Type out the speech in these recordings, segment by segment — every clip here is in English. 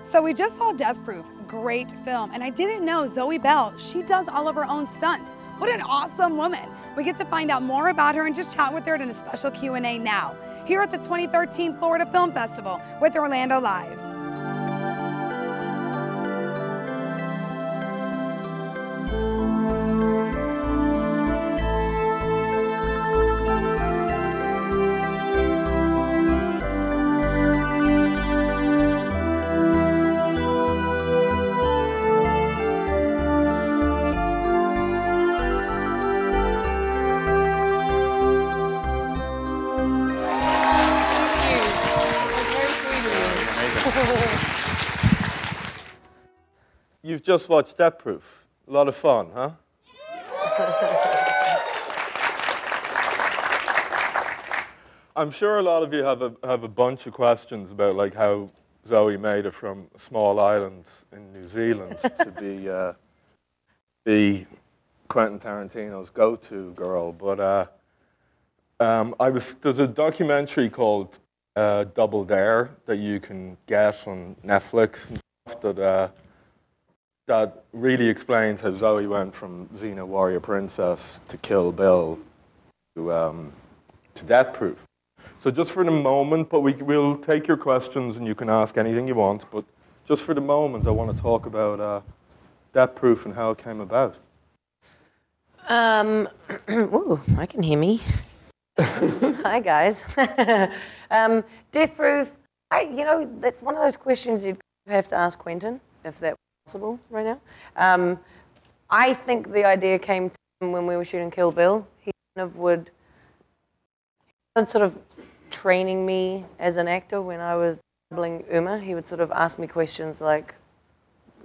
So we just saw Death Proof, great film, and I didn't know Zoe Bell, she does all of her own stunts. What an awesome woman. We get to find out more about her and just chat with her in a special Q&A now, here at the 2013 Florida Film Festival with Orlando Live. You've just watched Death Proof. A lot of fun, huh? I'm sure a lot of you have a bunch of questions about like how Zoe made it from a small island in New Zealand to be Quentin Tarantino's go-to girl. But there's a documentary called Double Dare that you can get on Netflix and stuff that really explains how Zoe went from Xena Warrior Princess to Kill Bill to Death Proof. So just for the moment, but we'll take your questions and you can ask anything you want, but just for the moment I want to talk about Death Proof and how it came about. Ooh, I can hear me. Hi guys. Death Proof, that's one of those questions you'd have to ask Quentin, if that possible right now. I think the idea came to him when we were shooting Kill Bill. He kind of would sort of training me as an actor when I was doubling Uma. He would sort of ask me questions like,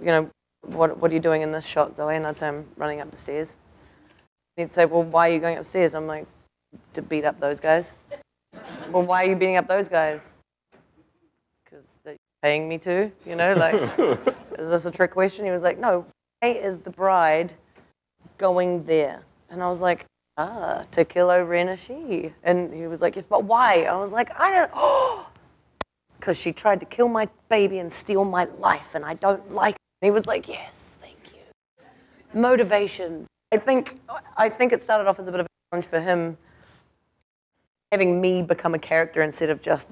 what are you doing in this shot, Zoe? And I'd say, I'm running up the stairs. He'd say, well, why are you going upstairs? I'm like, to beat up those guys. Well, why are you beating up those guys? Because they're paying me to, is this a trick question? He was like, no, why is the bride going there? And I was like, to kill Oren Ishii. And he was like, yes, but why? I was like, I don't, because she tried to kill my baby and steal my life, and I don't like it. And he was like, yes, thank you. Motivations. I think it started off as a bit of a challenge for him, having me become a character instead of just,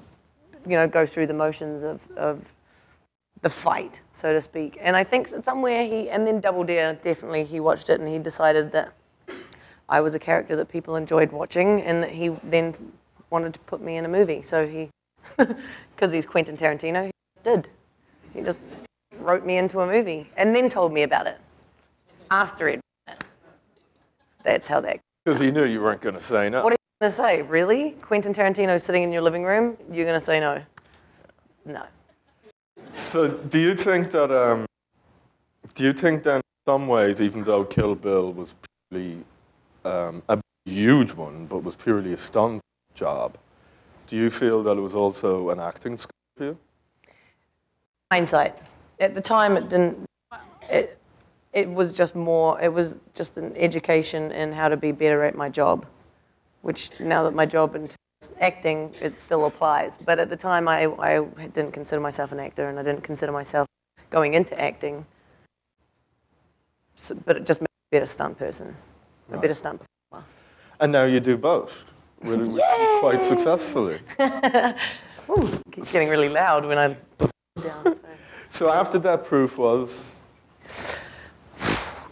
go through the motions of the fight, so to speak. And I think somewhere and then Double Dare, definitely he watched it and he decided that I was a character that people enjoyed watching and that he then wanted to put me in a movie. So because he's Quentin Tarantino, he just did. He just wrote me into a movie and then told me about it after it. That's how that. Because he knew you weren't going to say no. What are you going to say? Really? Quentin Tarantino sitting in your living room? You're going to say no? No. So do you think that in some ways, even though Kill Bill was purely a huge one, but was purely a stunt job, do you feel that it was also an acting skill for you? Hindsight. At the time, it didn't. It was just more. It was just an education in how to be better at my job, which now that my job entails acting, it still applies. But at the time, I didn't consider myself an actor, and I didn't consider myself going into acting. So, but it just made me a better stunt person, a better stunt performer. And now you do both, really, quite successfully. Ooh, keeps getting really loud when I put down. So after Death Proof was?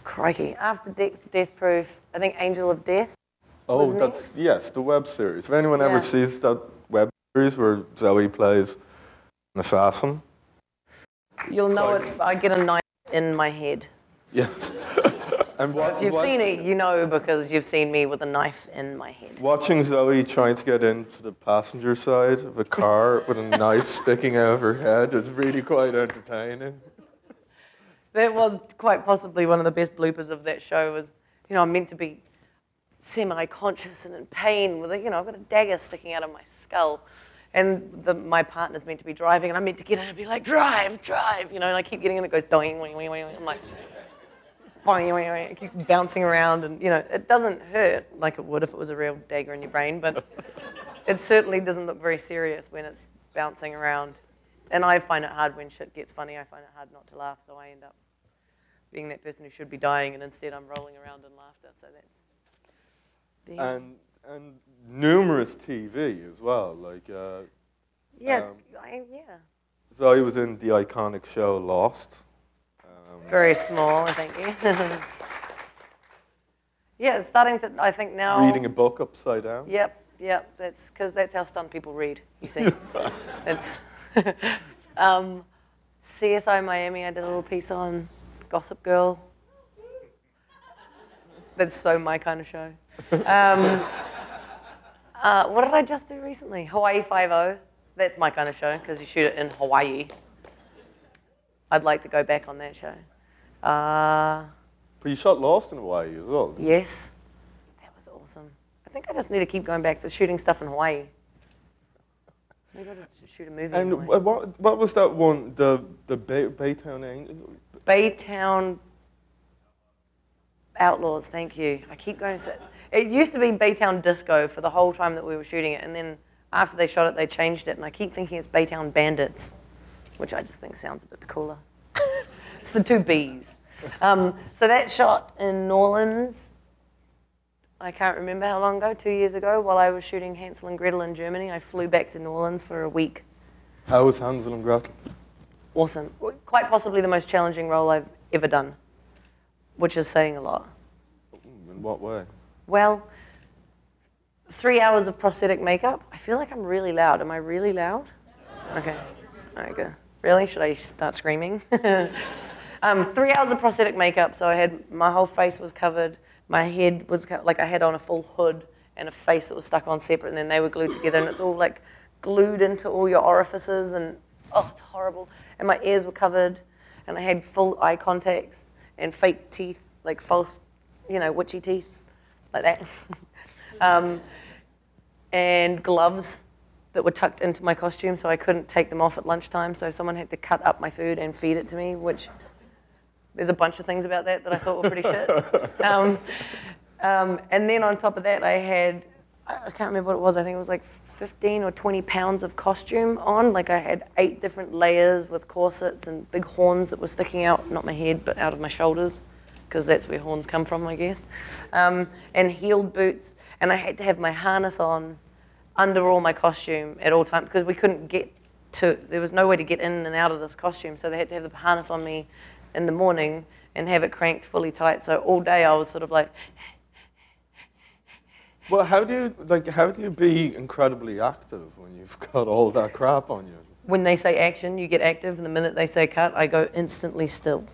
Crikey. After Death Proof, I think Angel of Death. Oh, yes, the web series. If anyone ever sees that web series where Zoe plays an assassin. You'll know it. I get a knife in my head. Yes. And so if you've seen it, you know because you've seen me with a knife in my head. Watching Zoe trying to get into the passenger side of a car with a knife sticking out of her head, it's really quite entertaining. That was quite possibly one of the best bloopers of that show was, I'm meant to be semi-conscious and in pain with, I've got a dagger sticking out of my skull. And my partner's meant to be driving and I'm meant to get in and be like, drive, and I keep getting in, it goes doing, I'm like, it keeps bouncing around and, it doesn't hurt like it would if it was a real dagger in your brain, but it certainly doesn't look very serious when it's bouncing around And I find it hard when shit gets funny. I find it hard not to laugh, so I end up being that person who should be dying, and instead I'm rolling around in laughter. So that's... And numerous TV as well. Like, yeah, Zoe was in the iconic show Lost. Very small, thank you. Yeah, it's starting to, I think now... Reading a book upside down. Yep, that's because that's how stunned people read, you see. It's CSI Miami, I did a little piece on Gossip Girl. That's so my kind of show. What did I just do recently? Hawaii Five-0. That's my kind of show because you shoot it in Hawaii. I'd like to go back on that show. But you shot Lost in Hawaii as well. Yes, that was awesome. I think I just need to keep going back to shooting stuff in Hawaii. Maybe I'll just shoot a movie And in Hawaii. what was that one? The Baytown Angel? Baytown Outlaws, thank you. I keep going to say, it used to be Baytown Disco for the whole time that we were shooting it, and then after they shot it, they changed it, and I keep thinking it's Baytown Bandits, which I just think sounds a bit cooler. It's the two Bs. So that shot in New Orleans, I can't remember how long ago, 2 years ago, while I was shooting Hansel and Gretel in Germany. I flew back to New Orleans for a week. How was Hansel and Gretel? Awesome. Quite possibly the most challenging role I've ever done, which is saying a lot. In what way? Well, 3 hours of prosthetic makeup. I feel like I'm really loud. Am I really loud? Okay. All right, good. Really? Should I start screaming? 3 hours of prosthetic makeup, so I had, my whole face was covered. My head was, like I had on a full hood and a face that was stuck on separate, and then they were glued together, and it's all like glued into all your orifices, and oh, it's horrible. And my ears were covered, and I had full eye contacts and fake teeth, like false, you know, witchy teeth, like that. And gloves that were tucked into my costume, so I couldn't take them off at lunchtime, so someone had to cut up my food and feed it to me, which there's a bunch of things about that that I thought were pretty shit. And then on top of that, I had, I can't remember what it was, I think it was like 15 or 20 pounds of costume on. Like I had 8 different layers with corsets and big horns that were sticking out, not my head, but out of my shoulders, because that's where horns come from, I guess. And heeled boots, and I had to have my harness on under all my costume at all times, because we couldn't get to, there was no way to get in and out of this costume, so they had to have the harness on me in the morning and have it cranked fully tight, so all day I was sort of like... Well, how do you be incredibly active when you've got all that crap on you? When they say action, you get active, and the minute they say cut, I go instantly still.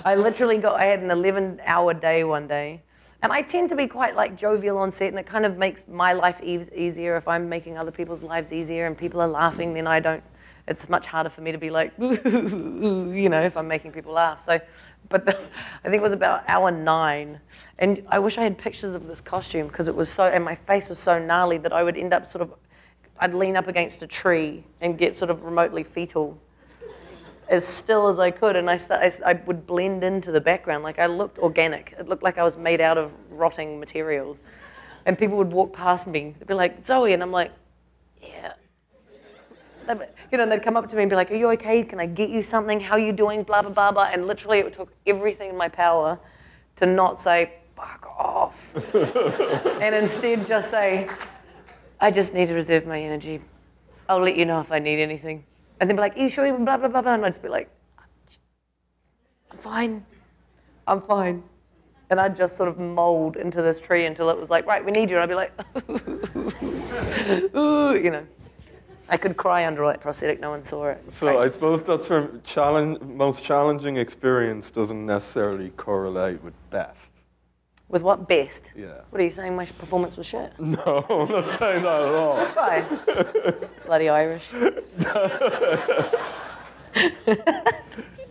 I had an 11-hour day one day, and I tend to be quite like jovial on set, and it kind of makes my life easier if I'm making other people's lives easier and people are laughing, then I don't, it's much harder for me to be like, you know, if I'm making people laugh. So, but I think it was about hour 9, and I wish I had pictures of this costume because it was so, and my face was so gnarly that I would end up sort of, I'd lean up against a tree and get sort of remotely fetal, as still as I could, and I would blend into the background. Like I looked organic. It looked like I was made out of rotting materials. And people would walk past me. They'd be like, Zoe, and I'm like, yeah. You know, they'd come up to me and be like, are you okay? Can I get you something? How are you doing? Blah, blah, blah, blah. And literally it took everything in my power to not say, fuck off. And instead just say, I just need to reserve my energy. I'll let you know if I need anything. And they'd be like, are you sure? Blah, blah, blah, blah. And I'd just be like, I'm fine. I'm fine. And I'd just sort of mold into this tree until it was like, right, we need you. And I'd be like, ooh, you know. I could cry under all that prosthetic. No one saw it. So I suppose that's where most challenging experience doesn't necessarily correlate with best. With what? Best? Yeah. What are you saying? My performance was shit? No, I'm not saying that at all. This guy. Bloody Irish.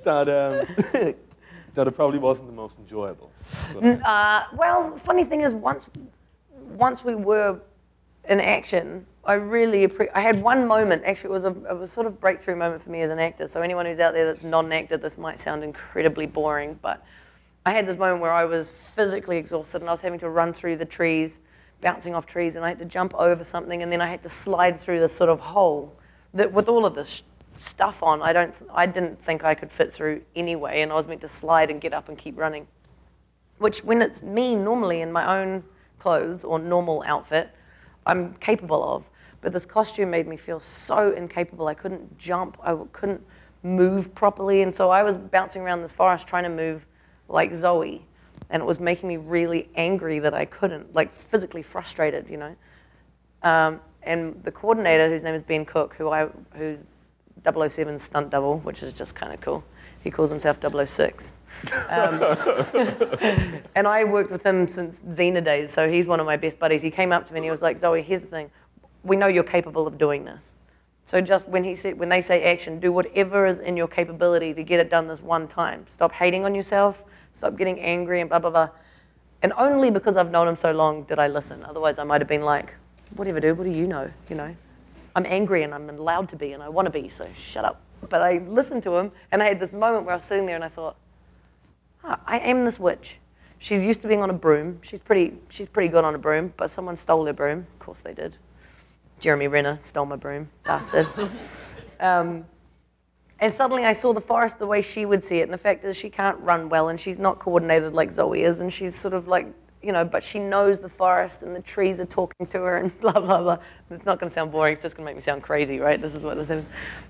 that it probably wasn't the most enjoyable. Well, the funny thing is, once we were in action, I had one moment, actually it was sort of breakthrough moment for me as an actor. So anyone who's out there that's not an actor, this might sound incredibly boring, but I had this moment where I was physically exhausted and I was having to run through the trees, bouncing off trees, and I had to jump over something, and then I had to slide through this sort of hole that with all of this stuff on. I didn't think I could fit through anyway, and I was meant to slide and get up and keep running. Which, when it's me normally in my own clothes or normal outfit, I'm capable of. But this costume made me feel so incapable. I couldn't jump, I couldn't move properly, and so I was bouncing around this forest trying to move like Zoe, and it was making me really angry that I couldn't, like physically frustrated, you know. And the coordinator, whose name is Ben Cook, who's 007's stunt double, which is just kind of cool. He calls himself 006. And I worked with him since Xena days, so he's one of my best buddies. He came up to me and he was like, Zoe, here's the thing. We know you're capable of doing this. So just when they say action, do whatever is in your capability to get it done this one time. Stop hating on yourself, stop getting angry and blah, blah, blah. And only because I've known him so long did I listen. Otherwise I might have been like, whatever, dude, what do you know? You know, I'm angry and I'm allowed to be and I want to be, so shut up. But I listened to him and I had this moment where I was sitting there and I thought, I am this witch. She's used to being on a broom. She's pretty good on a broom, but someone stole her broom. Of course they did. Jeremy Renner stole my broom, bastard. And suddenly I saw the forest the way she would see it, and the fact is she can't run well, and she's not coordinated like Zoe is, and she's sort of like, you know, but she knows the forest, and the trees are talking to her, and blah, blah, blah. It's not going to sound boring, it's just going to make me sound crazy, right? This is what this is.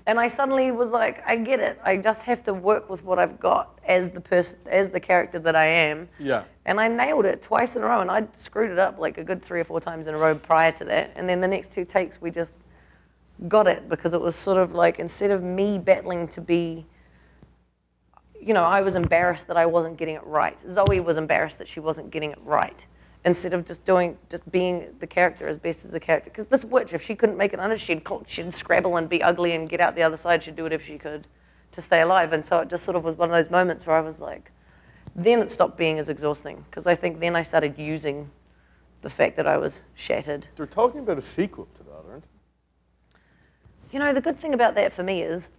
And I suddenly was like, I get it. I just have to work with what I've got as the character that I am. Yeah. And I nailed it twice in a row, and I screwed it up like a good 3 or 4 times in a row prior to that. And then the next 2 takes, we just got it, because it was sort of like, instead of me battling to be, you know, I was embarrassed that I wasn't getting it right. Zoe was embarrassed that she wasn't getting it right. Instead of just being the character as best as the character. Because this witch, if she couldn't make it under, she'd scrabble and be ugly and get out the other side. She'd do whatever she could to stay alive. And so it just sort of was one of those moments where I was like, then it stopped being as exhausting. Because I think then I started using the fact that I was shattered. They're talking about a sequel to that, aren't they? You know, the good thing about that for me is,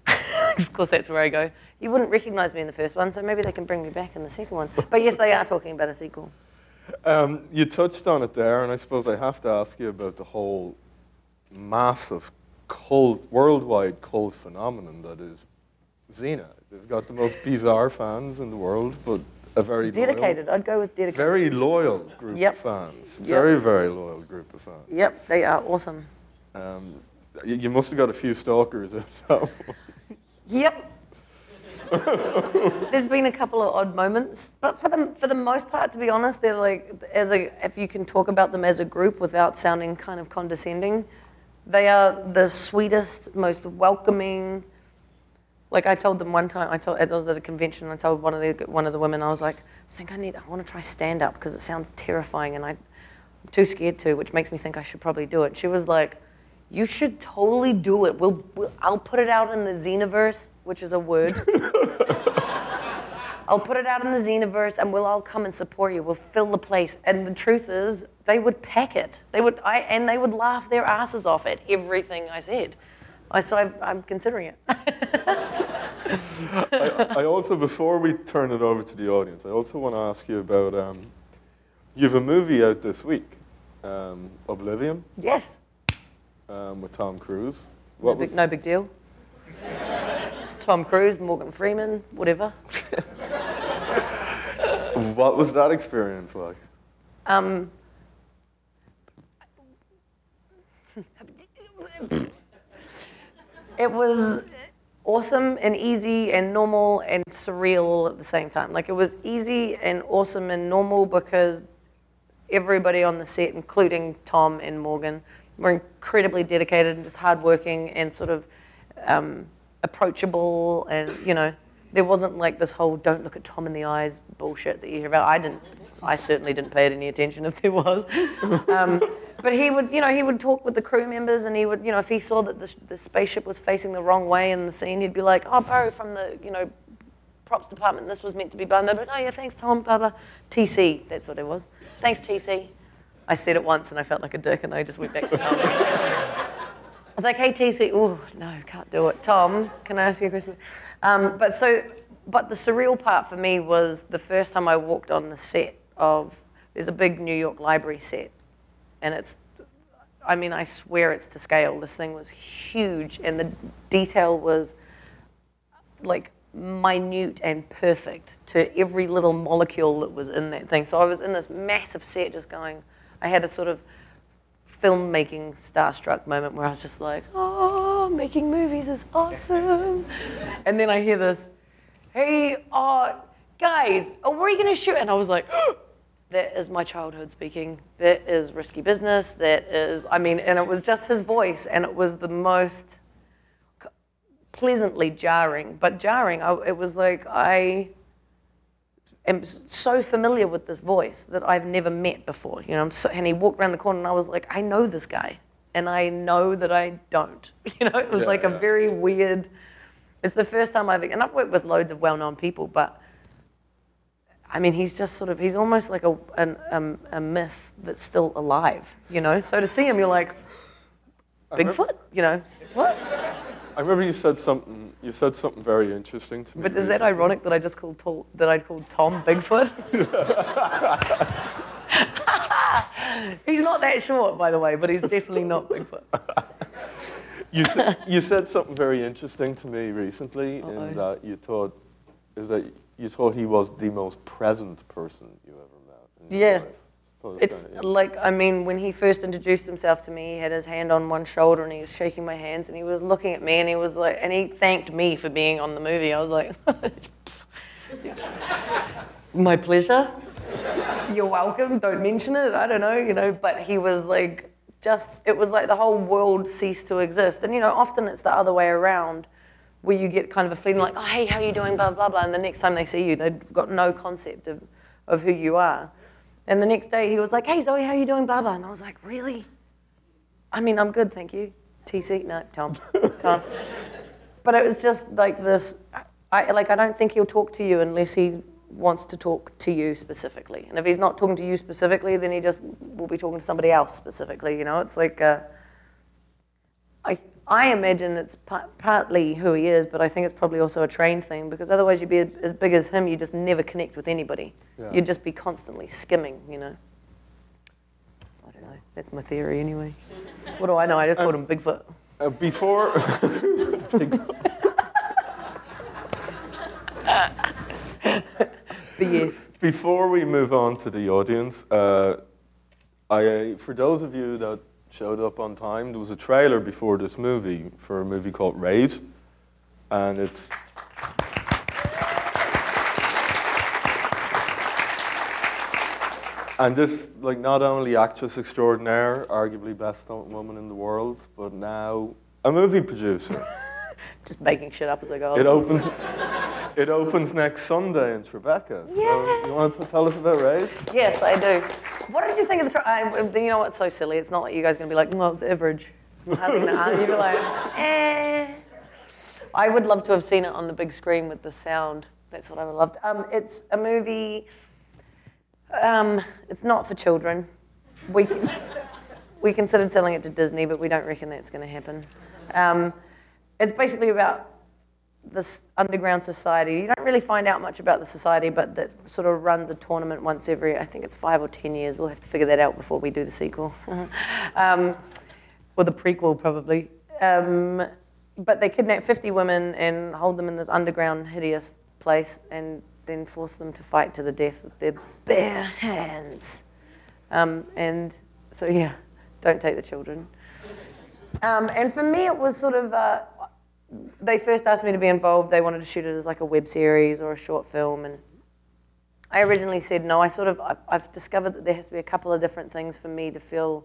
of course that's where I go, you wouldn't recognize me in the first one, so maybe they can bring me back in the second one. But yes, they are talking about a sequel. You touched on it there, and I suppose I have to ask you about the whole massive worldwide cult phenomenon that is Xena. They've got the most bizarre fans in the world, but a very dedicated. I'd go with dedicated. Very loyal group of fans. Yep. Very, very loyal group of fans. Yep, they are awesome. You must have got a few stalkers. Yep. There's been a couple of odd moments, but for the most part, to be honest, they're like, if you can talk about them as a group without sounding kind of condescending, they are the sweetest, most welcoming. Like I told them one time, I was at a convention, and I told one of the women, I was like, I want to try stand up because it sounds terrifying, and I'm too scared to, which makes me think I should probably do it. She was like, you should totally do it. I'll put it out in the Xenoverse, which is a word. I'll put it out in the Xenoverse, and we'll all come and support you. We'll fill the place. And the truth is, they would pack it. They would laugh their asses off at everything I said. So I'm considering it. I also, before we turn it over to the audience, I also want to ask you about, you have a movie out this week, Oblivion. Yes. With Tom Cruise. No big deal. Tom Cruise, Morgan Freeman, whatever. What was that experience like? It was awesome and easy and normal and surreal at the same time. Like, it was easy and awesome and normal because everybody on the set, including Tom and Morgan, were incredibly dedicated and just hardworking and sort of approachable, and, you know, there wasn't like this whole don't look at Tom in the eyes bullshit that you hear about. I certainly didn't pay it any attention if there was. But he would talk with the crew members, and he would, if he saw that the spaceship was facing the wrong way in the scene, he'd be like, oh, Bo, from the, props department, this was meant to be done. They'd be like, oh yeah, thanks, Tom, blah, blah. TC, that's what it was. Thanks, TC. I said it once and I felt like a dick, and I just went back to Tom. I was like, hey, TC, oh, no, can't do it. Tom, can I ask you a question? But the surreal part for me was the first time I walked on the set of, there's a big New York library set, and I mean, I swear it's to scale. This thing was huge, and the detail was like minute and perfect to every little molecule that was in that thing. So I was in this massive set just going, I had a sort of filmmaking starstruck moment where I was just like, oh, making movies is awesome. And then I hear this, hey, guys, where are you going to shoot? And I was like, that is my childhood speaking. That is risky business. That is, I mean, and it was just his voice, and it was the most pleasantly jarring, but jarring. It was like, I am so familiar with this voice that I've never met before. You know, and he walked around the corner, and I was like, I know this guy, and I know that I don't. You know, it was like a very weird. It's the first time and I've worked with loads of well-known people, but I mean, he's just sort of, he's almost like a myth that's still alive, you know? So to see him, you're like, Bigfoot, you know, what? I remember you said something very interesting to me. But is that ironic that I just called Tom Bigfoot? He's not that short, by the way, but he's definitely not Bigfoot. You said something very interesting to me recently, in that you thought he was the most present person you ever met. Yeah. It's like, I mean, when he first introduced himself to me, he had his hand on one shoulder and he was shaking my hands and he was looking at me and he was like, and he thanked me for being on the movie. I was like, my pleasure. You're welcome. Don't mention it. I don't know, you know, but he was like, it was like the whole world ceased to exist. And, you know, often it's the other way around where you get kind of a feeling like, oh, hey, how you doing, blah, blah, blah. And the next time they see you, they've got no concept of who you are. And the next day he was like, hey, Zoe, how you doing, blah, blah. And I was like, really? I mean, I'm good, thank you. TC? No, Tom. Tom. But it was just like this, I don't think he'll talk to you unless he wants to talk to you specifically. And if he's not talking to you specifically, then he just will be talking to somebody else specifically, you know? It's like, I imagine it's partly who he is, but I think it's probably also a trained thing, because otherwise you'd be as big as him, you just never connect with anybody. Yeah. You'd just be constantly skimming, you know? I don't know. That's my theory anyway. What do I know? I just called him Bigfoot. Before... Before we move on to the audience, for those of you that showed up on time, there was a trailer before this movie for a movie called Raised, and it's this, like, not only actress extraordinaire, arguably best stunt woman in the world, but now a movie producer. Just making shit up as I go. It opens next Sunday in Tribeca. Yeah. So you want to tell us about Raised? Yes, I do. What did you think of the trailer? You know what's so silly? It's not like you guys are going to be like, well, it's average. You'd be like, eh. I would love to have seen it on the big screen with the sound. That's what I would love to. It's a movie, it's not for children. We considered selling it to Disney, but we don't reckon that's going to happen. It's basically about this underground society. You don't really find out much about the society, but that sort of runs a tournament once every, I think it's 5 or 10 years. We'll have to figure that out before we do the sequel. Or the prequel, probably. But they kidnap 50 women and hold them in this underground, hideous place and then force them to fight to the death with their bare hands. And so, yeah, don't take the children. And for me, it was sort of, they first asked me to be involved. They wanted to shoot it as like a web series or a short film. And I originally said no. I've discovered that there has to be a couple of different things for me to feel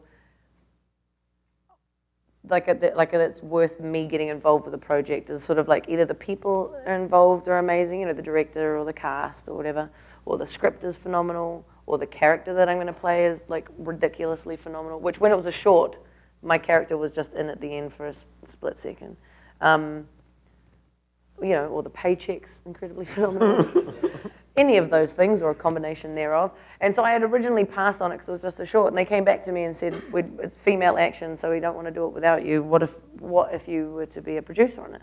like it's worth me getting involved with the project. Is sort of like either the people are involved are amazing, you know, the director or the cast or whatever, or the script is phenomenal, or the character that I'm going to play is like ridiculously phenomenal, which when it was a short, my character was just in at the end for a split second. You know, or the paycheck's incredibly phenomenal. Any of those things, or a combination thereof. And so I had originally passed on it because it was just a short, and they came back to me and said, it's female action, so we don't want to do it without you. What if you were to be a producer on it?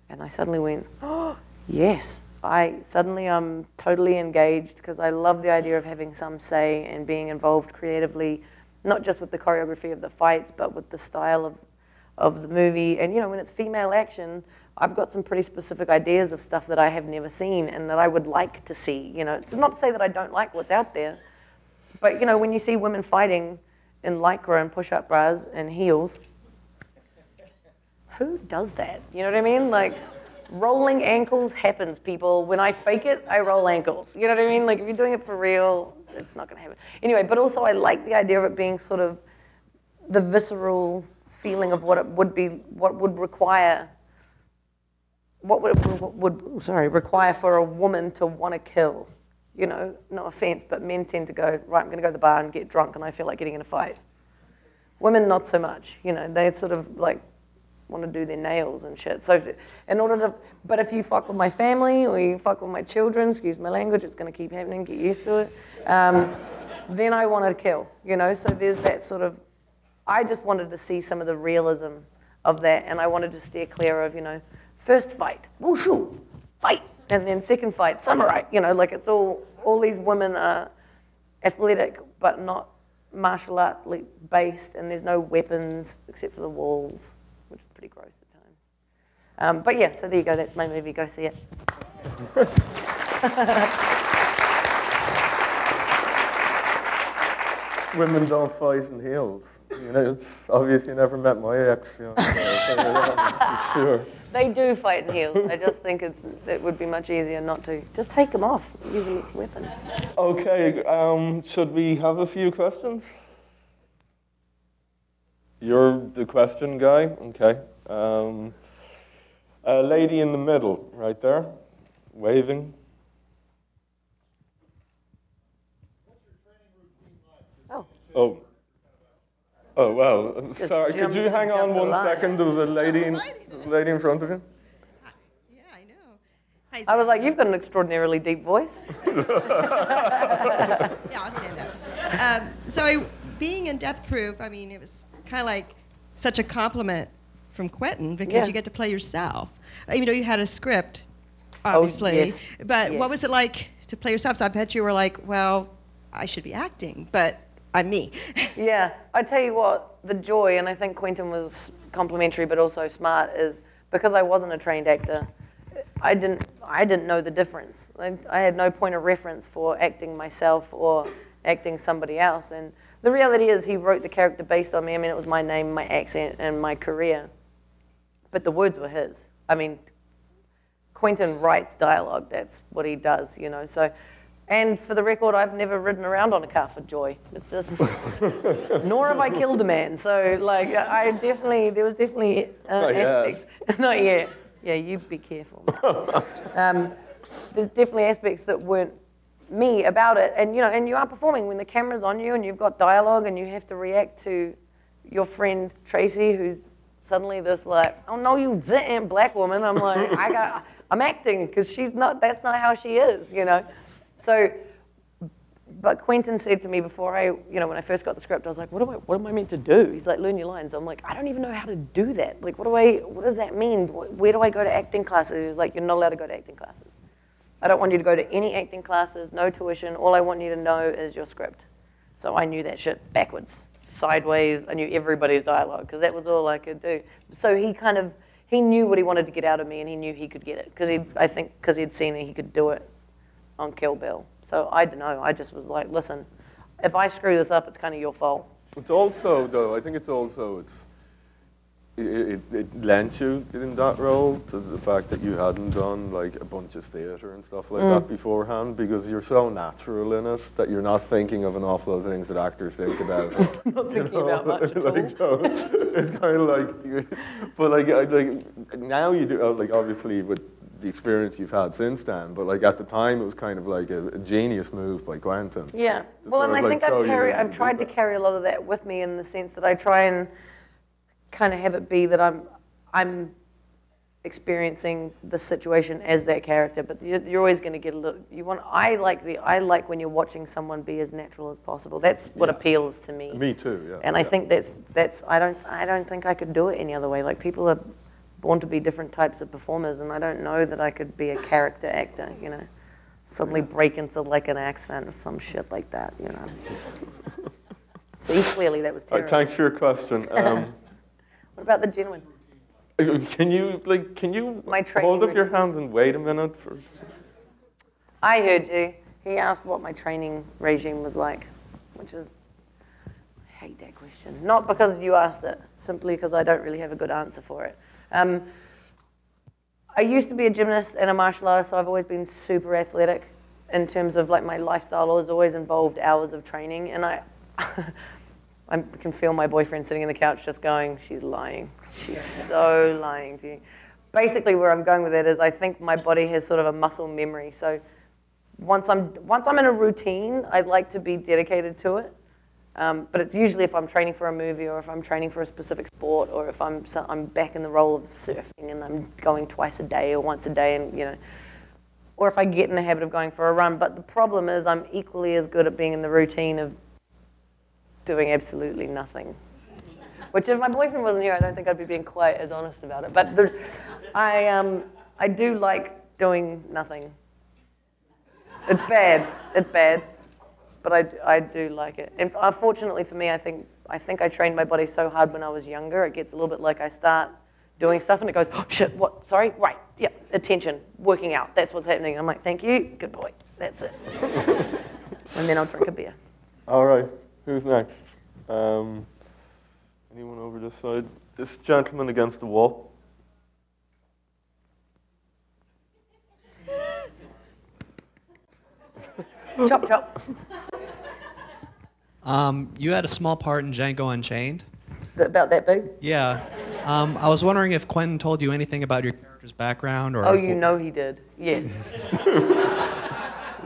And I suddenly went, oh, yes. I'm totally engaged because I love the idea of having some say and being involved creatively not just with the choreography of the fights, but with the style of the movie. And, you know, when it's female action, I've got some pretty specific ideas of stuff that I have never seen and that I would like to see. You know, it's not to say that I don't like what's out there, but, you know, when you see women fighting in Lycra and push-up bras and heels, who does that? You know what I mean? Like, rolling ankles happens, people. When I fake it, I roll ankles. You know what I mean? Like, if you're doing it for real, it's not going to happen. Anyway, but also I like the idea of it being sort of the visceral feeling of what it would be, what would require require for a woman to want to kill. You know, no offense, but men tend to go, right, I'm going to go to the bar and get drunk and I feel like getting in a fight. Women, not so much. You know, they sort of like want to do their nails and shit. So in order to, but if you fuck with my family or you fuck with my children, excuse my language, it's going to keep happening, get used to it, then I want to kill, you know? So there's that sort of, I just wanted to see some of the realism of that, and I wanted to steer clear of, you know, first fight, wushu, fight, and then second fight, samurai, you know, like it's all these women are athletic but not martial art based, and there's no weapons except for the walls, which is pretty gross at times. But yeah, so there you go, that's my movie, go see it. Women don't fight in heels. You know, it's obvious you never met my ex-fiance. For sure. They do fight in heels. I just think it would be much easier not to. Just take them off, use them as weapons. Okay, should we have a few questions? You're the question guy? Okay. A lady in the middle, right there, waving. Oh. Oh, wow. Sorry, could you hang on 1 second? There was a lady in front of you. Yeah, I know. Hi, I was like, you've got an extraordinarily deep voice. Yeah, I'll stand up. So being in Death Proof, I mean, it was kind of like such a compliment from Quentin because you get to play yourself. Even though you had a script, obviously. Oh, yes. But yes. what was it like to play yourself? So I bet you were like, well, I should be acting, but I'm me. Yeah, I tell you what, the joy, and I think Quentin was complimentary but also smart, is because I wasn't a trained actor, I didn't know the difference. I had no point of reference for acting myself or acting somebody else. And the reality is he wrote the character based on me. I mean, it was my name, my accent, and my career. But the words were his. I mean, Quentin writes dialogue. That's what he does, you know. So. And for the record, I've never ridden around on a car for joy. It's just, nor have I killed a man. So, like, there was definitely aspects. Not yet. Yeah, you be careful. There's definitely aspects that weren't me about it. And, you know, and you are performing when the camera's on you and you've got dialogue and you have to react to your friend Tracy, who's suddenly this, like, oh, no, you didn't, black woman. I'm like, I'm acting, because that's not how she is, you know. So, but Quentin said to me before when I first got the script, I was like, what am I meant to do? He's like, learn your lines. I'm like, I don't even know how to do that. Like, what does that mean? Where do I go to acting classes? He was like, you're not allowed to go to acting classes. I don't want you to go to any acting classes, no tuition. All I want you to know is your script. So I knew that shit backwards, sideways. I knew everybody's dialogue, because that was all I could do. So he knew what he wanted to get out of me, and he knew he could get it, because he'd seen it, he could do it on Kill Bill. So I don't know, I just was like, listen, if I screw this up, it's kind of your fault. It's also, though, I think it lent you in that role to the fact that you hadn't done like a bunch of theatre and stuff like that beforehand, because you're so natural in it that you're not thinking of an awful lot of things that actors think about. Not thinking about much at all. Like, so it's kind of like, but like now you do, like obviously with the experience you've had since then, but like at the time it was kind of like a genius move by Quentin. Yeah, well, and I think I've tried to carry a lot of that with me, in the sense that I try and kind of have it be that I'm experiencing the situation as that character, but you're always going to get a little. I like when you're watching someone be as natural as possible. That's what appeals to me. Me too. Yeah. And I think that's I don't think I could do it any other way. Like, people are born to be different types of performers, and I don't know that I could be a character actor, you know, suddenly break into like an accent or some shit like that, you know. See, clearly that was terrible. Thanks for your question. What about the gentleman? Can you My training hold up routine. your hand and wait a minute? I heard you. He asked what my training regime was like, which is, I hate that question. Not because you asked it, simply because I don't really have a good answer for it. I used to be a gymnast and a martial artist, so I've always been super athletic in terms of like my lifestyle has always involved hours of training, and I can feel my boyfriend sitting in the couch just going, she's lying. She's so lying to you. Basically where I'm going with it is I think my body has sort of a muscle memory, so once I'm in a routine, I'd like to be dedicated to it. But it's usually if I'm training for a movie or if I'm training for a specific sport or if I'm back in the role of surfing and I'm going twice a day or once a day, and or if I get in the habit of going for a run. But the problem is I'm equally as good at being in the routine of doing absolutely nothing. Which if my boyfriend wasn't here, I don't think I'd be being quite as honest about it. But I do like doing nothing. It's bad. It's bad. But I do like it. And unfortunately for me, I think I trained my body so hard when I was younger, it gets a little bit like I start doing stuff and it goes, oh shit, what, sorry, right, yeah, attention, working out, that's what's happening. I'm like, thank you, good boy, that's it. And then I'll drink a beer. All right, who's next? Anyone over this side? This gentleman against the wall. Chop, chop. You had a small part in Django Unchained. About that big? Yeah. I was wondering if Quentin told you anything about your character's background, or. Oh, you know he did. Yes.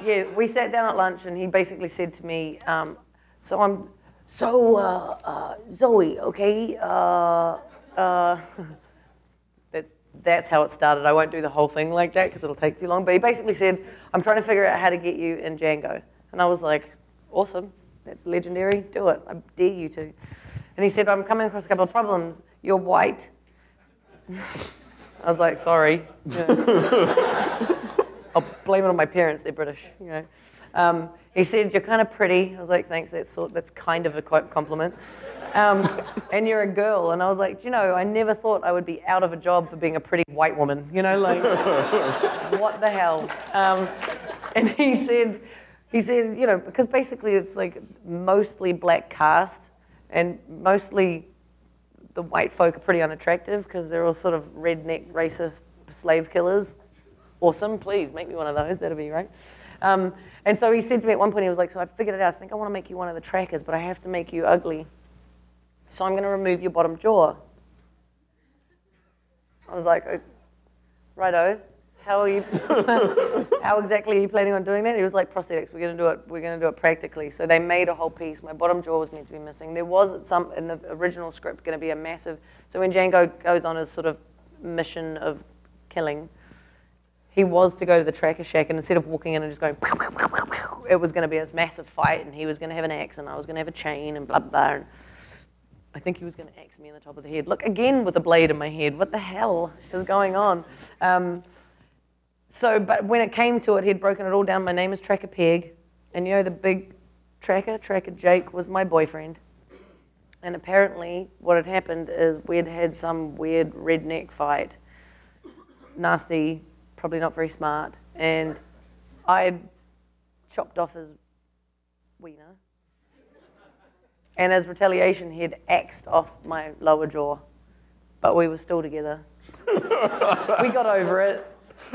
Yeah, we sat down at lunch and he basically said to me, Zoe, okay, that's how it started. I won't do the whole thing like that because it'll take too long. But he basically said, I'm trying to figure out how to get you in Django. And I was like, awesome. That's legendary. Do it. I dare you to. And he said, I'm coming across a couple of problems. You're white. I was like, sorry. I'll blame it on my parents. They're British. He said, you're kind of pretty. I was like, thanks. That's kind of a compliment. And you're a girl. And I was like, I never thought I would be out of a job for being a pretty white woman. Like, what the hell? And he said, because basically it's like mostly black cast and mostly the white folk are pretty unattractive because they're all sort of redneck, racist slave killers. Awesome, please make me one of those. That'd be great. And so he said to me at one point, he was like, so I figured it out. I think I want to make you one of the trackers, but I have to make you ugly. So I'm going to remove your bottom jaw. I was like, righto. How exactly are you planning on doing that? He was like, prosthetics. We're going to do it practically. So they made a whole piece. My bottom jaw was meant to be missing. There was in the original script going to be a massive. So when Django goes on his sort of mission of killing, he was to go to the tracker shack, and instead of walking in and just going, it was going to be this massive fight, and he was going to have an axe, and I was going to have a chain, and blah, blah, blah. And I think he was going to axe me in the top of the head. Look, again with a blade in my head. What the hell is going on? But when it came to it, he'd broken it all down. My name is Tracker Peg. And the big Tracker Jake, was my boyfriend. And apparently what had happened is we'd had some weird redneck fight. Nasty, probably not very smart. And I'd chopped off his wiener. And as retaliation, he'd axed off my lower jaw. But we were still together. We got over it.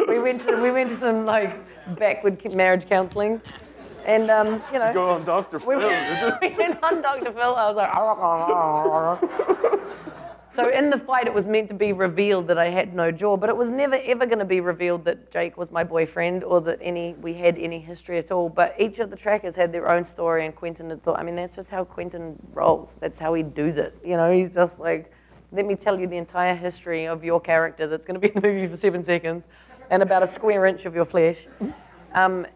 We went to some backward marriage counselling, and You go on Dr. Phil, did you? we went on Dr. Phil. I was like, so in the fight, it was meant to be revealed that I had no jaw, but it was never ever going to be revealed that Jake was my boyfriend or that we had any history at all. But each of the trackers had their own story, and Quentin had thought. I mean, that's just how Quentin rolls. That's how he does it. He's just like, let me tell you the entire history of your character that's going to be in the movie for 7 seconds. And about a square inch of your flesh. And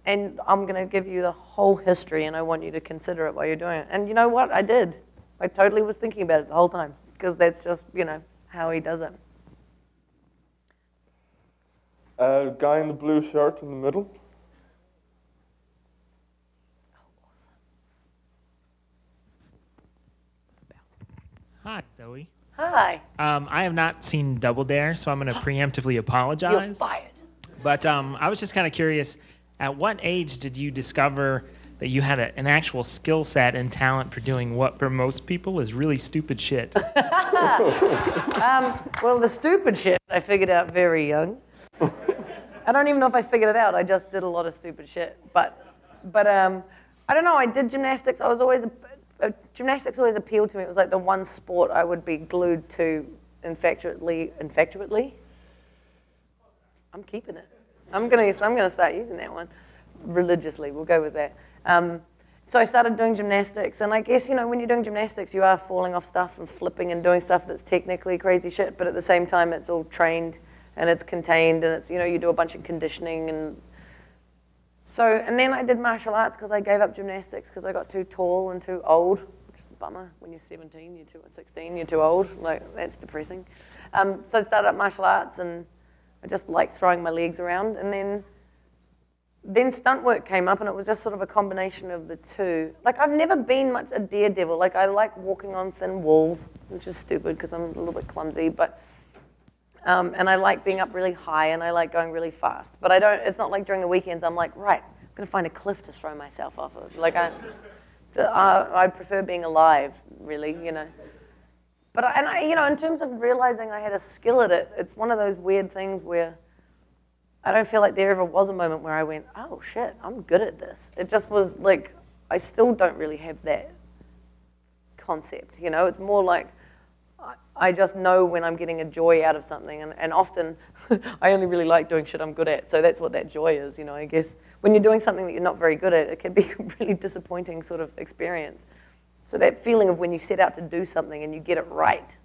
I'm going to give you the whole history, and I want you to consider it while you're doing it. And you know what? I did. I totally was thinking about it the whole time, because that's just, how he does it. Guy in the blue shirt in the middle. Zoe. Hi. I have not seen Double Dare, so I'm going to preemptively You're apologize. fired. But I was just kind of curious, at what age did you discover that you had an actual skill set and talent for doing what for most people is really stupid shit? Well, the stupid shit I figured out very young. I don't even know if I figured it out. I just did a lot of stupid shit. But I don't know. I did gymnastics. I was always gymnastics always appealed to me. It was like the one sport I would be glued to infatuately. I'm keeping it. I'm gonna start using that one religiously. We'll go with that. So I started doing gymnastics, and I guess, you know, when you're doing gymnastics, you are falling off stuff and flipping and doing stuff that's technically crazy shit, but at the same time, it's all trained and it's contained, and it's, you know, you do a bunch of conditioning. And so, and then I did martial arts because I gave up gymnastics because I got too tall and too old, which is a bummer. When you're 17, you're 16, you're too old. Like, that's depressing. So I started up martial arts, and I just liked throwing my legs around, and then stunt work came up, and it was just sort of a combination of the two. Like, I've never been much a daredevil. Like, I like walking on thin walls, which is stupid because I'm a little bit clumsy, but, and I like being up really high, and I like going really fast. But I don't, it's not like during the weekends I'm like, right, I'm gonna find a cliff to throw myself off of. Like, I prefer being alive, really, you know. But, you know, in terms of realizing I had a skill at it, it's one of those weird things where I don't feel like there ever was a moment where I went, oh shit, I'm good at this. It just was like, I still don't really have that concept, you know? It's more like, I just know when I'm getting a joy out of something, and often I only really like doing shit I'm good at, so that's what that joy is, you know, I guess. When you're doing something that you're not very good at, it can be a really disappointing sort of experience. So that feeling of when you set out to do something and you get it right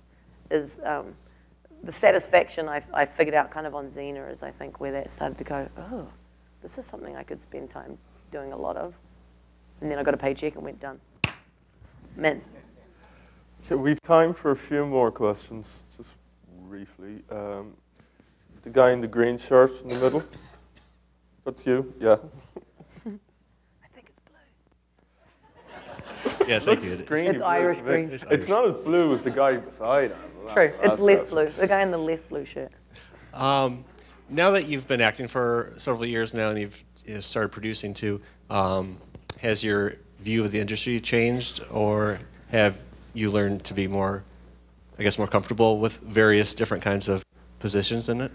is the satisfaction I figured out kind of on Xena is, I think, where that started to go, oh, this is something I could spend time doing a lot of. And then I got a paycheck and went, done. Men. Okay, we've time for a few more questions, just briefly. The guy in the green shirt in the middle. That's you, yeah. I think it's blue. Yeah, thank you. It's Irish green. It's not as blue as the guy beside him. True, it's less blue. The guy in the less blue shirt. Now that you've been acting for several years now and you've started producing too, has your view of the industry changed, or have you learned to be more, I guess, more comfortable with various different kinds of positions in it?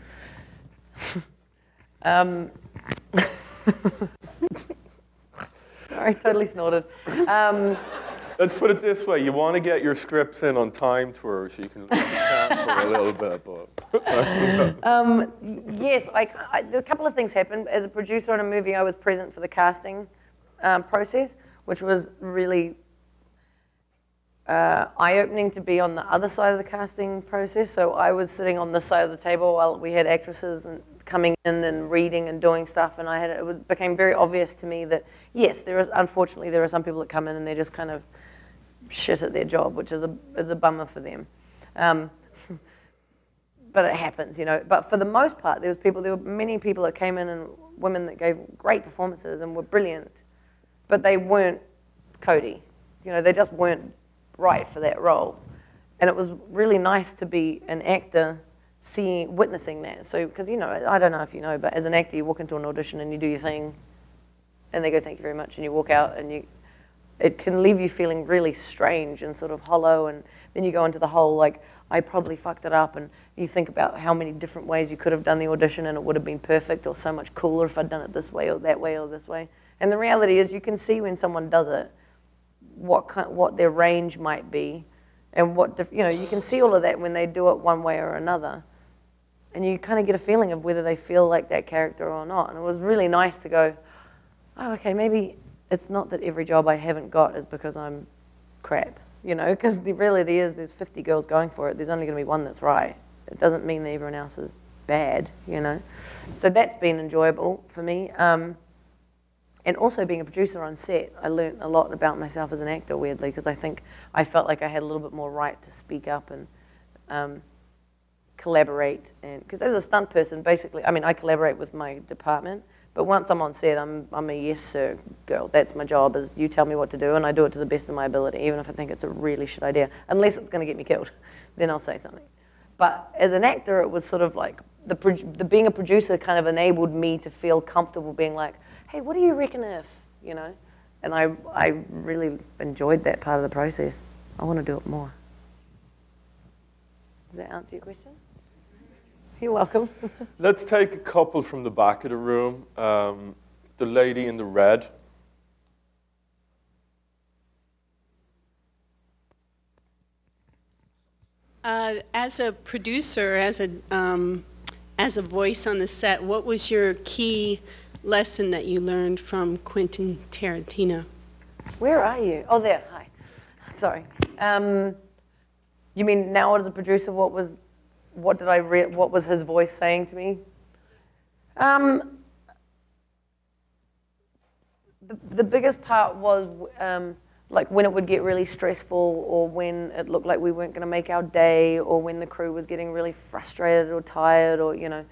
Sorry, totally snorted. Let's put it this way: you want to get your scripts in on time tour, so you can camp for a little bit. But Yes, a couple of things happened. As a producer on a movie, I was present for the casting process, which was really eye-opening to be on the other side of the casting process. So I was sitting on this side of the table while we had actresses and coming in and reading and doing stuff, and became very obvious to me that yes, unfortunately there are some people that come in and they're just kind of shit at their job, which is a bummer for them. But it happens, you know. But for the most part, there were many people that came in, and women that gave great performances and were brilliant, but they weren't Cody. You know, they just weren't right for that role. And it was really nice to be an actor witnessing that. So, because, you know, I don't know if you know, but as an actor, you walk into an audition and you do your thing, and they go, thank you very much, and you walk out, and it can leave you feeling really strange and sort of hollow, and then you go into the whole, like, I probably fucked it up, and you think about how many different ways you could have done the audition and it would have been perfect or so much cooler if I'd done it this way or that way or this way. And the reality is you can see when someone does it, what their range might be, and you can see all of that when they do it one way or another. And you kind of get a feeling of whether they feel like that character or not. And it was really nice to go, oh, okay, maybe it's not that every job I haven't got is because I'm crap, you know, because the reality is there's 50 girls going for it. There's only going to be one that's right. It doesn't mean that everyone else is bad, you know. So that's been enjoyable for me. And also being a producer on set, I learned a lot about myself as an actor, weirdly, because I think I felt like I had a little bit more right to speak up and collaborate. And because as a stunt person, basically, I mean, I collaborate with my department, But once I'm on set, I'm a yes sir girl. That's my job, is you tell me what to do and I do it to the best of my ability, even if I think it's a really shit idea. Unless it's going to get me killed, then I'll say something. But as an actor, it was sort of like, the being a producer kind of enabled me to feel comfortable being like, hey, what do you reckon if, you know? And I really enjoyed that part of the process. I want to do it more. Does that answer your question? You're welcome. Let's take a couple from the back of the room. The lady in the red. As a producer, as a voice on the set, what was your key lesson that you learned from Quentin Tarantino? Where are you? Oh, there. Hi. Sorry. You mean now as a producer, what was his voice saying to me? The biggest part was like when it would get really stressful, or when it looked like we weren't going to make our day, or when the crew was getting really frustrated or tired, or, you know,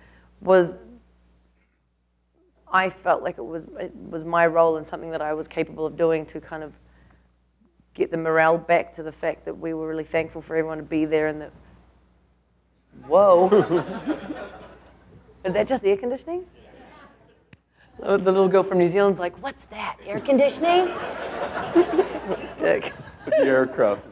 I felt like it was my role and something that I was capable of doing to kind of get the morale back to the fact that we were really thankful for everyone to be there, and that, whoa. Is that just air conditioning? The little girl from New Zealand's like, what's that, air conditioning? Dick. The aircraft.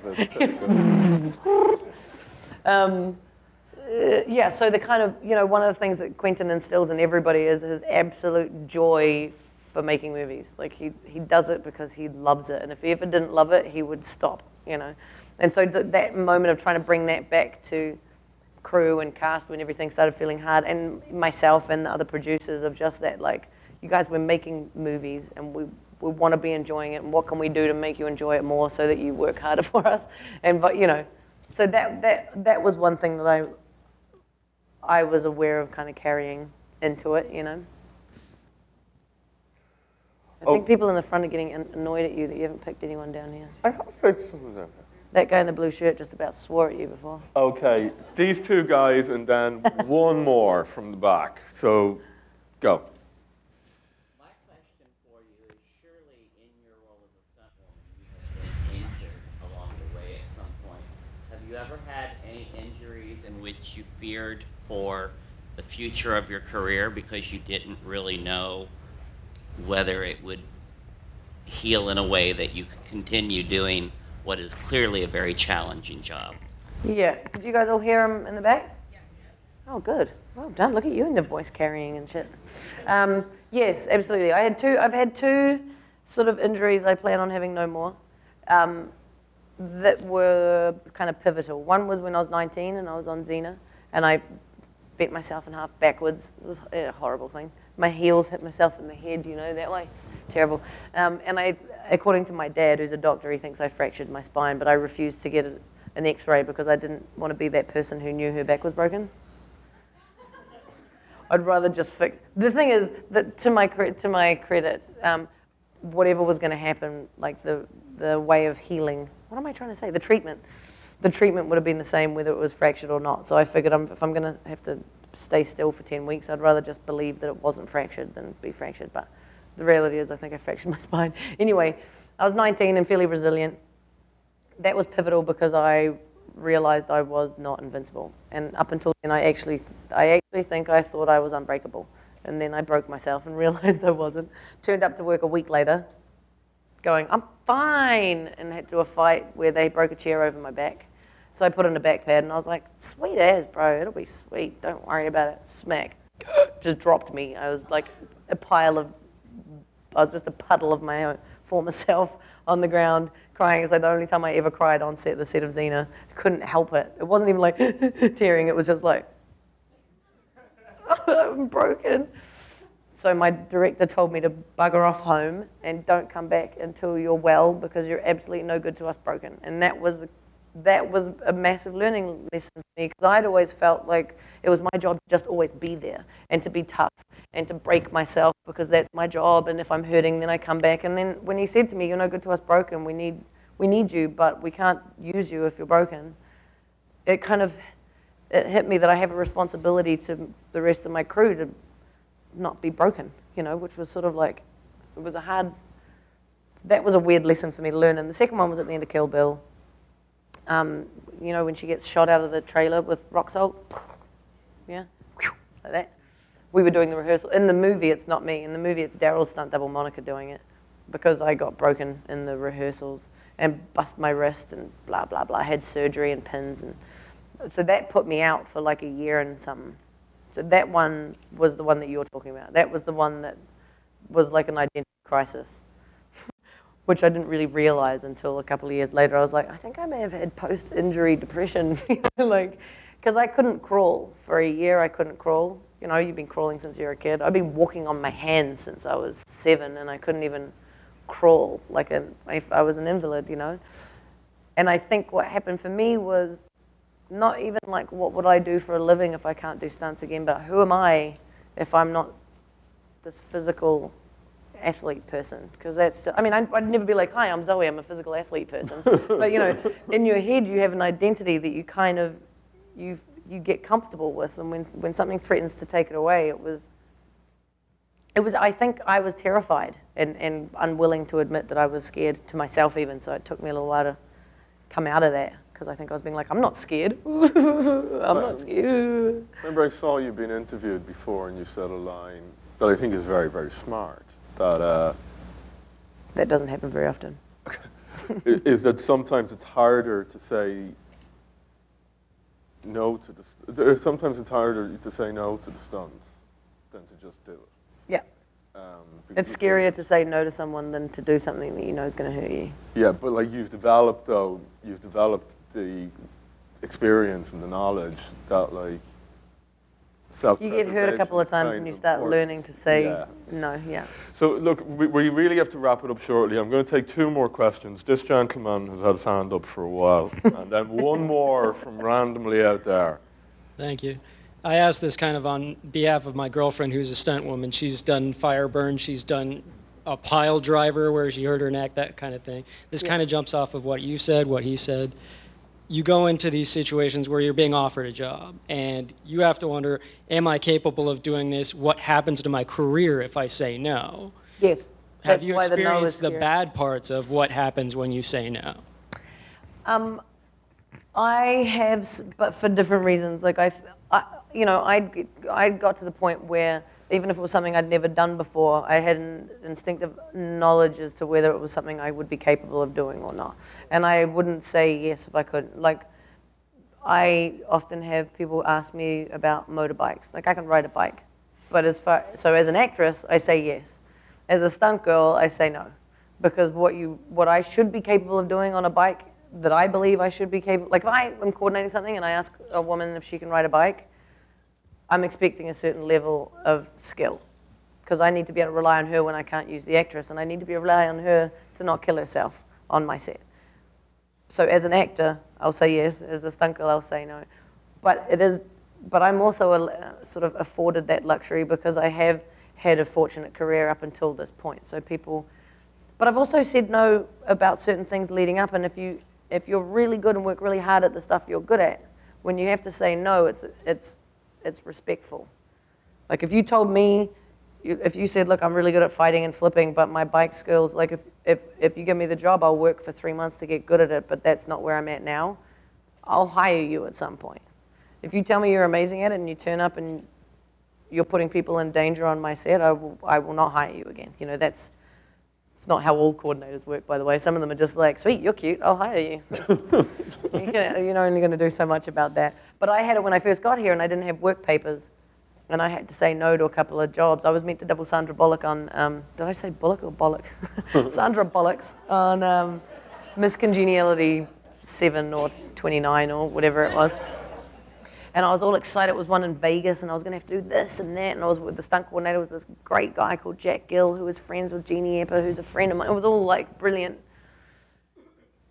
Yeah, so the kind of, you know, one of the things that Quentin instills in everybody is his absolute joy for making movies. Like, he does it because he loves it, and if he ever didn't love it, he would stop, you know. And so that moment of trying to bring that back to crew and cast when everything started feeling hard, and myself and the other producers, of just that, like, you guys, we're making movies and we want to be enjoying it, and what can we do to make you enjoy it more so that you work harder for us? And, but, you know, so that was one thing that I was aware of kind of carrying into it, you know. I think people in the front are getting annoyed at you that you haven't picked anyone down here. I have picked some of them. That guy in the blue shirt just about swore at you before. Okay, these two guys and then one more from the back. So, go. My question for you is, surely in your role as a stuntwoman, you have been injured along the way at some point. Have you ever had any injuries in which you feared for the future of your career because you didn't really know whether it would heal in a way that you could continue doing what is clearly a very challenging job? Yeah. Did you guys all hear him in the back? Yeah. Oh, good. Well done. Look at you in the voice carrying and shit. Yes, absolutely. I've had two sort of injuries. I plan on having no more. That were kind of pivotal. One was when I was 19 and I was on Xena, and I bent myself in half backwards. It was a horrible thing. My heels hit myself in the head, you know, that way. Terrible. And according to my dad, who's a doctor, he thinks I fractured my spine, but I refused to get an x-ray because I didn't want to be that person who knew her back was broken. I'd rather just fix. The thing is that to my credit, whatever was going to happen, like the way of healing, what am I trying to say? The treatment would have been the same whether it was fractured or not. So I figured if I'm going to have to stay still for 10 weeks, I'd rather just believe that it wasn't fractured than be fractured. But the reality is I think I fractured my spine. Anyway, I was 19 and fairly resilient. That was pivotal because I realized I was not invincible. And up until then, I actually think I thought I was unbreakable. And then I broke myself and realized I wasn't. Turned up to work a week later going, I'm fine, and had to do a fight where they broke a chair over my back. So I put in a back pad and I was like, sweet as, bro, it'll be sweet, don't worry about it. Smack. Just dropped me. I was like I was just a puddle of my own former self on the ground, crying. It's like the only time I ever cried on the set of Xena. I couldn't help it. It wasn't even like tearing, it was just like, I'm broken. So my director told me to bugger off home and don't come back until you're well because you're absolutely no good to us broken. And that was a massive learning lesson for me because I'd always felt like it was my job to just always be there and to be tough and to break myself because that's my job, and if I'm hurting then I come back. And then when he said to me, you're no good to us broken, we need you, but we can't use you if you're broken, it hit me that I have a responsibility to the rest of my crew to not be broken, you know, which was sort of like, it was a hard, that was a weird lesson for me to learn. And the second one was at the end of Kill Bill. You know, when she gets shot out of the trailer with rock salt, yeah, like that. We were doing the rehearsal. In the movie, it's not me. In the movie, it's Daryl's stunt double, Monica, doing it, because I got broken in the rehearsals and bust my wrist and blah, blah, blah. I had surgery and pins. And so that put me out for like a year and something. So that one was the one that you're talking about. That was the one that was like an identity crisis, which I didn't really realize until a couple of years later. I was like, I think I may have had post-injury depression, like, because I couldn't crawl for a year. I couldn't crawl. You know, you've been crawling since you were a kid. I've been walking on my hands since I was 7, and I couldn't even crawl like I was an invalid, you know. And I think what happened for me was not even like what would I do for a living if I can't do stunts again, but who am I if I'm not this physical athlete person? Because that's, I mean, I'd never be like, hi, I'm Zoe, I'm a physical athlete person. But you know, in your head you have an identity that you kind of, you get comfortable with, and when something threatens to take it away, it was, I think I was terrified and unwilling to admit that I was scared to myself even, so it took me a little while to come out of that, because I think I was being like, I'm not scared. I'm not scared. Remember I saw you being interviewed before and you said a line that I think is very, very smart, that doesn't happen very often. is that sometimes it's harder to say no to the, sometimes it's harder to say no to the stunts than to just do it. Yeah. It's scarier to say no to someone than to do something that you know is going to hurt you. Yeah, but like you've developed the experience and the knowledge that like you get hurt a couple of times and you start learning to say no, yeah. So look, we really have to wrap it up shortly. I'm going to take 2 more questions. This gentleman has had his hand up for a while, and then one more from randomly out there. Thank you. I asked this kind of on behalf of my girlfriend, who's a stunt woman. She's done fire burn, she's done a pile driver where she hurt her neck, that kind of thing. This kind of jumps off of what you said, what he said. You go into these situations where you're being offered a job, and you have to wonder, am I capable of doing this? What happens to my career if I say no? Yes. Have you experienced the bad parts of what happens when you say no? I have, but for different reasons. Like I got to the point where even if it was something I'd never done before, I had an instinctive knowledge as to whether it was something I would be capable of doing or not. And I wouldn't say yes if I couldn't. Like, I often have people ask me about motorbikes. Like, I can ride a bike. But so as an actress, I say yes. As a stunt girl, I say no. Because what I should be capable of doing on a bike, that I believe I should be capable, like if I am coordinating something and I ask a woman if she can ride a bike, I'm expecting a certain level of skill, because I need to be able to rely on her when I can't use the actress, and I need to be able to rely on her to not kill herself on my set. So as an actor, I'll say yes. As a stunt girl, I'll say no. But I'm also sort of afforded that luxury because I have had a fortunate career up until this point. So but I've also said no about certain things leading up, and if you're really good and work really hard at the stuff you're good at, when you have to say no, it's respectful. Like if you told me, if you said, look, I'm really good at fighting and flipping, but my bike skills, like if you give me the job, I'll work for 3 months to get good at it, but that's not where I'm at now, I'll hire you at some point. If you tell me you're amazing at it and you turn up and you're putting people in danger on my set, I will not hire you again. You know, it's not how all coordinators work, by the way. Some of them are just like, sweet, you're cute, I'll hire you. You're only going to do so much about that. But I had it when I first got here and I didn't have work papers. And I had to say no to a couple of jobs. I was meant to double Sandra Bullock on, did I say Bullock or Bollock? Sandra Bullock's on Miss Congeniality 7 or 29 or whatever it was. And I was all excited. It was one in Vegas, and I was going to have to do this and that. And I was with the stunt coordinator, was this great guy called Jack Gill, who was friends with Jeannie Epper, who's a friend of mine. It was all like brilliant.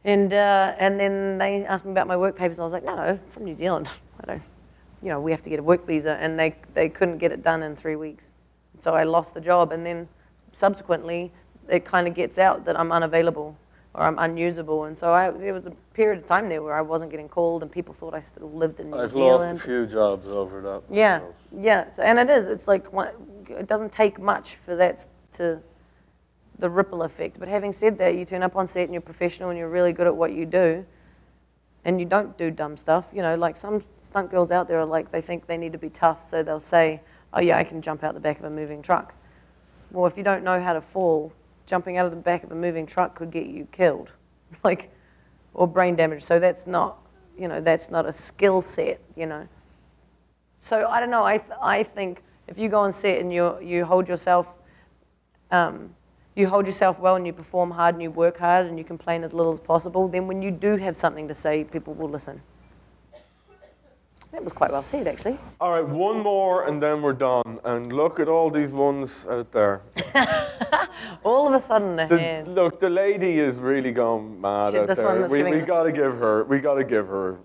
And then they asked me about my work papers, and I was like, no, I'm from New Zealand. I don't, we have to get a work visa, and they couldn't get it done in 3 weeks. So I lost the job, and then subsequently, it kind of gets out that I'm unavailable. or I'm unusable. And so there was a period of time there where I wasn't getting called and people thought I still lived in New Zealand. I've lost a few jobs over that. Yeah, myself. yeah. So, and it's like, it doesn't take much for that to, the ripple effect. But having said that, you turn up on set and you're professional and you're really good at what you do, and you don't do dumb stuff. You know, like some stunt girls out there are like, they think they need to be tough, so they'll say, oh yeah, I can jump out the back of a moving truck. Well, if you don't know how to fall, jumping out of the back of a moving truck could get you killed, like, or brain damage. So that's not, you know, that's not a skill set, you know. So I don't know. I think if you go on set and you hold yourself, well and you perform hard and you work hard and you complain as little as possible, then when you do have something to say, people will listen. That was quite well said, actually. All right, one more and then we're done. And look at all these ones out there. All of a sudden, look, the lady is really gone mad out there. We gotta give her.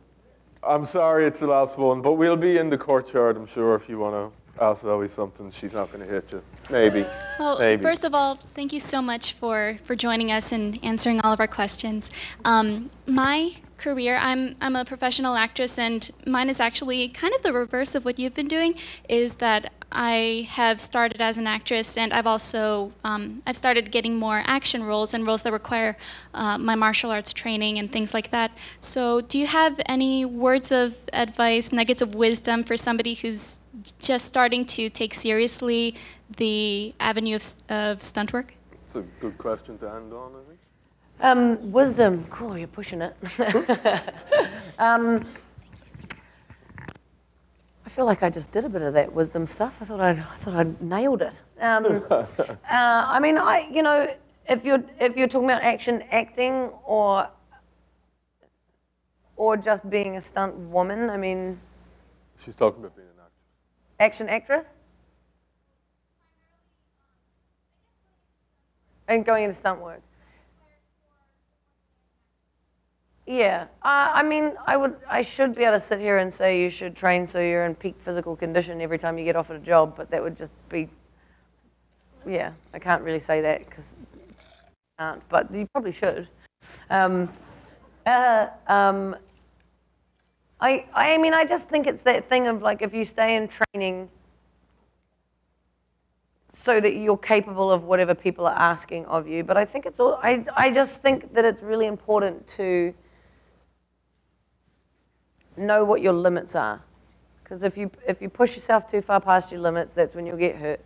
I'm sorry it's the last one, but we'll be in the courtyard, I'm sure, if you want to ask Zoe something. She's not going to hit you. Maybe. Well, maybe. First of all, thank you so much for joining us and answering all of our questions. My career, I'm a professional actress, and mine is actually kind of the reverse of what you've been doing, is that I have started as an actress, and I've also I've started getting more action roles and roles that require my martial arts training and things like that. So do you have any words of advice, nuggets of wisdom for somebody who's just starting to take seriously the avenue of stunt work? It's a good question to end on, I think. Wisdom. Cool, you're pushing it. I feel like I just did a bit of that wisdom stuff. I thought I'd nailed it. I mean, you know, if you're talking about acting, or just being a stunt woman, I mean. She's talking about being an actress. Action actress. And going into stunt work. Yeah, I mean, I should be able to sit here and say you should train so you're in peak physical condition every time you get offered a job, but that would just be, yeah, I can't really say that because I can't, but you probably should. I mean, I just think it's that thing of like, if you stay in training so that you're capable of whatever people are asking of you, but I think it's all, I just think that it's really important to know what your limits are, because if you push yourself too far past your limits, that's when you'll get hurt,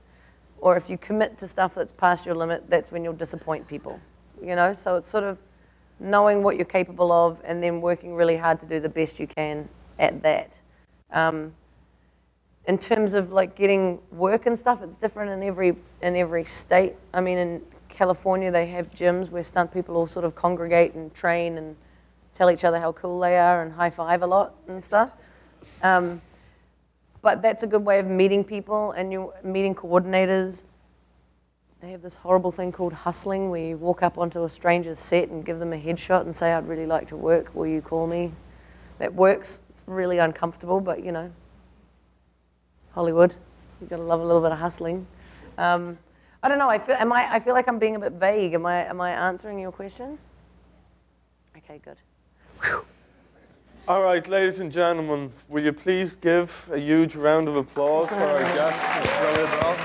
or if you commit to stuff that's past your limit, that's when you'll disappoint people, you know. So it's sort of knowing what you're capable of and then working really hard to do the best you can at that. In terms of like getting work and stuff, it's different in every state. I mean, in California they have gyms where stunt people all sort of congregate and train and tell each other how cool they are and high five a lot and stuff. But that's a good way of meeting people, and you're meeting coordinators. They have this horrible thing called hustling, where you walk up onto a stranger's set and give them a headshot and say, I'd really like to work, will you call me? That works. It's really uncomfortable, but you know, Hollywood, you've got to love a little bit of hustling. I don't know, I feel like I'm being a bit vague. Am I answering your question? Okay, good. Whew. All right, ladies and gentlemen, will you please give a huge round of applause for our guest, Zoe Bell?